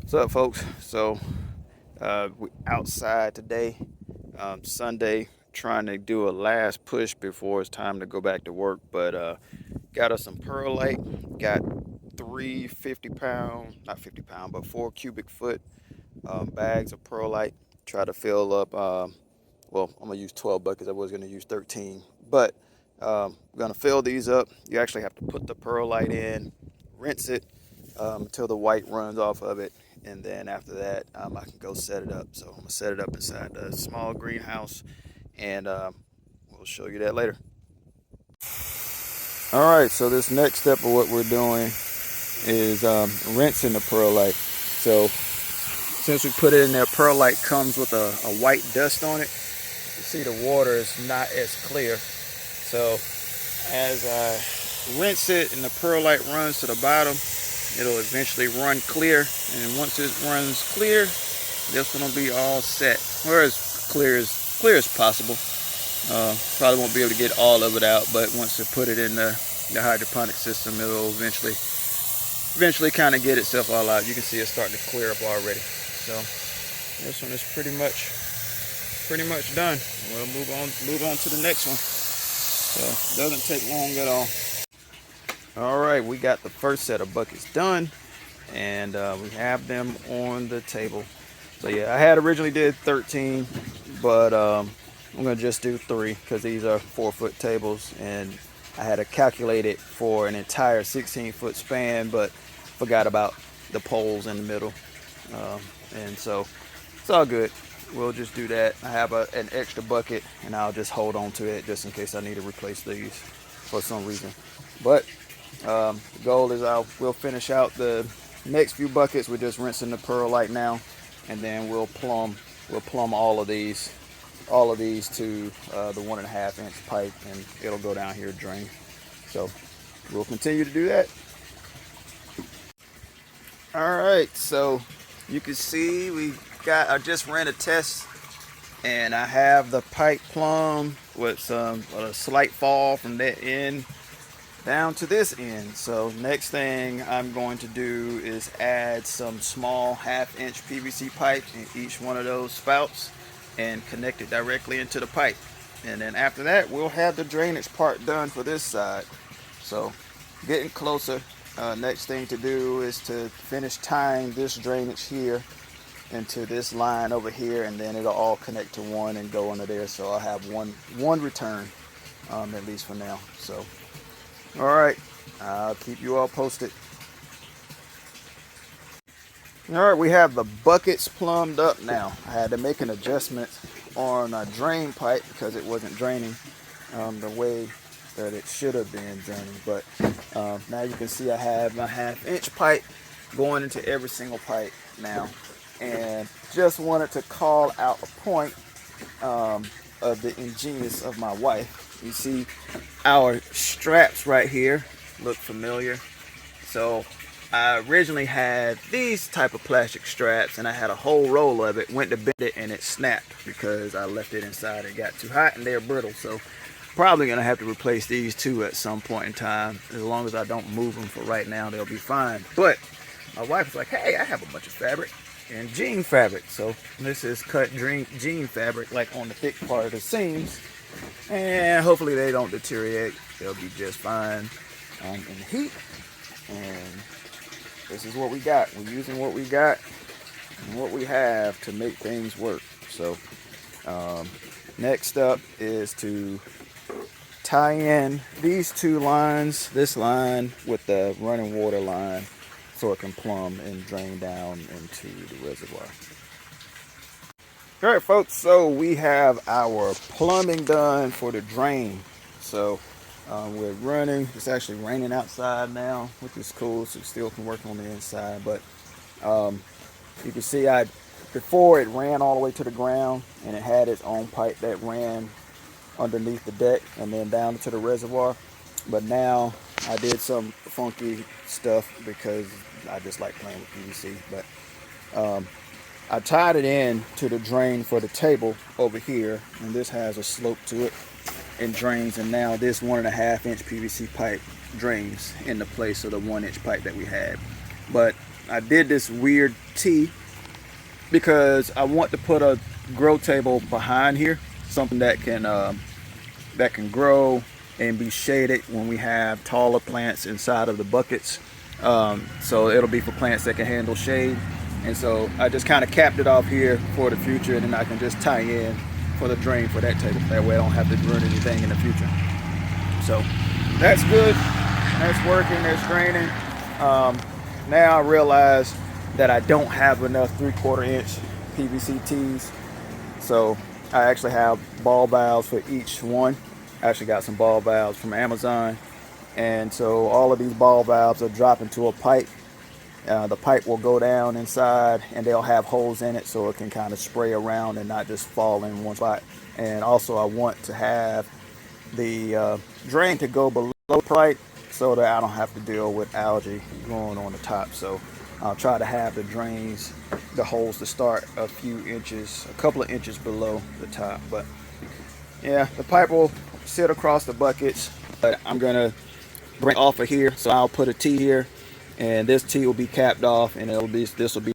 What's up, folks? So we outside today, Sunday, trying to do a last push before it's time to go back to work. But got us some perlite. Got three 50-pound, not 50-pound, but 4 cubic foot bags of perlite. Try to fill up. Well, I'm gonna use 12 buckets. I was gonna use 13, but I'm gonna fill these up. You actually have to put the perlite in, rinse it until the white runs off of it, and then after that, I can go set it up. So I'm gonna set it up inside the small greenhouse, and we'll show you that later. All right. So this next step of what we're doing is rinsing the perlite. So since we put it in there, perlite comes with a white dust on it. You see the water is not as clear. So as I rinse it and the perlite runs to the bottom, it'll eventually run clear. And once it runs clear, this one will be all set, or as clear as possible. Probably won't be able to get all of it out, but once you put it in the hydroponic system, it'll eventually kind of get itself all out. You can see it starting to clear up already. So this one is pretty much done. We'll move on to the next one. So it doesn't take long at all. All right, we got the first set of buckets done, and we have them on the table. So yeah, I had originally did 13, but I'm gonna just do 3 because these are 4-foot tables, and I had to calculate it for an entire 16-foot span, but forgot about the poles in the middle, and so it's all good. We'll just do that. I have an extra bucket, and I'll just hold on to it just in case I need to replace these for some reason. But the goal is we'll finish out the next few buckets. We're just rinsing the perlite now, and then we'll plumb all of these to the 1.5-inch pipe, and it'll go down here drain. So we'll continue to do that. All right, so you can see I just ran a test, and I have the pipe plumb with a slight fall from that end down to this end. So next thing I'm going to do is add some small 1/2-inch PVC pipe in each one of those spouts and connect it directly into the pipe. And then after that, we'll have the drainage part done for this side. So getting closer. Next thing to do is to finish tying this drainage here into this line over here, and then it'll all connect to one and go under there. So I'll have one return, at least for now. So all right, I'll keep you all posted. All right, we have the buckets plumbed up now. I had to make an adjustment on a drain pipe because it wasn't draining the way that it should have been draining. But now you can see I have my 1/2-inch pipe going into every single pipe now. And just wanted to call out a point of the ingenious of my wife. You see our straps right here look familiar. So I originally had these type of plastic straps, and I had a whole roll of it, went to bend it, and it snapped because I left it inside. It got too hot and they're brittle. So probably gonna have to replace these two at some point in time. As long as I don't move them for right now, they'll be fine. But my wife was like, hey, I have a bunch of fabric and jean fabric. So this is cut jean fabric, like on the thick part of the seams, and hopefully they don't deteriorate. They'll be just fine in the heat. And this is what we got. We're using what we got and what we have to make things work. So next up is to tie in these two lines, this line with the running water line, so it can plumb and drain down into the reservoir. All right, folks, so we have our plumbing done for the drain. So we're running. It's actually raining outside now, which is cool, so we still can work on the inside. But you can see before it ran all the way to the ground, and it had its own pipe that ran underneath the deck and then down to the reservoir. But now I did some funky stuff because I just like playing with PVC. But I tied it in to the drain for the table over here, and this has a slope to it and drains. And now this 1.5-inch PVC pipe drains in the place of the 1-inch pipe that we had. But I did this weird T because I want to put a grow table behind here, something that can grow and be shaded when we have taller plants inside of the buckets. So it'll be for plants that can handle shade. And so I just kind of capped it off here for the future, and then I can just tie in for the drain for that table. That way I don't have to ruin anything in the future. So that's good. That's working. That's draining. Now I realize that I don't have enough 3/4 inch PVC tees. So I actually have ball valves for each one. I actually got some ball valves from Amazon. And so all of these ball valves are dropped into a pipe. The pipe will go down inside and they'll have holes in it so it can kind of spray around and not just fall in one spot. And also I want to have the drain to go below the pipe so that I don't have to deal with algae growing on the top. So I'll try to have the drains, the holes to start a few inches, a couple of inches below the top. But yeah, the pipe will sit across the buckets, but I'm gonna bring off of here. So I'll put a T here, and this T will be capped off, and this will be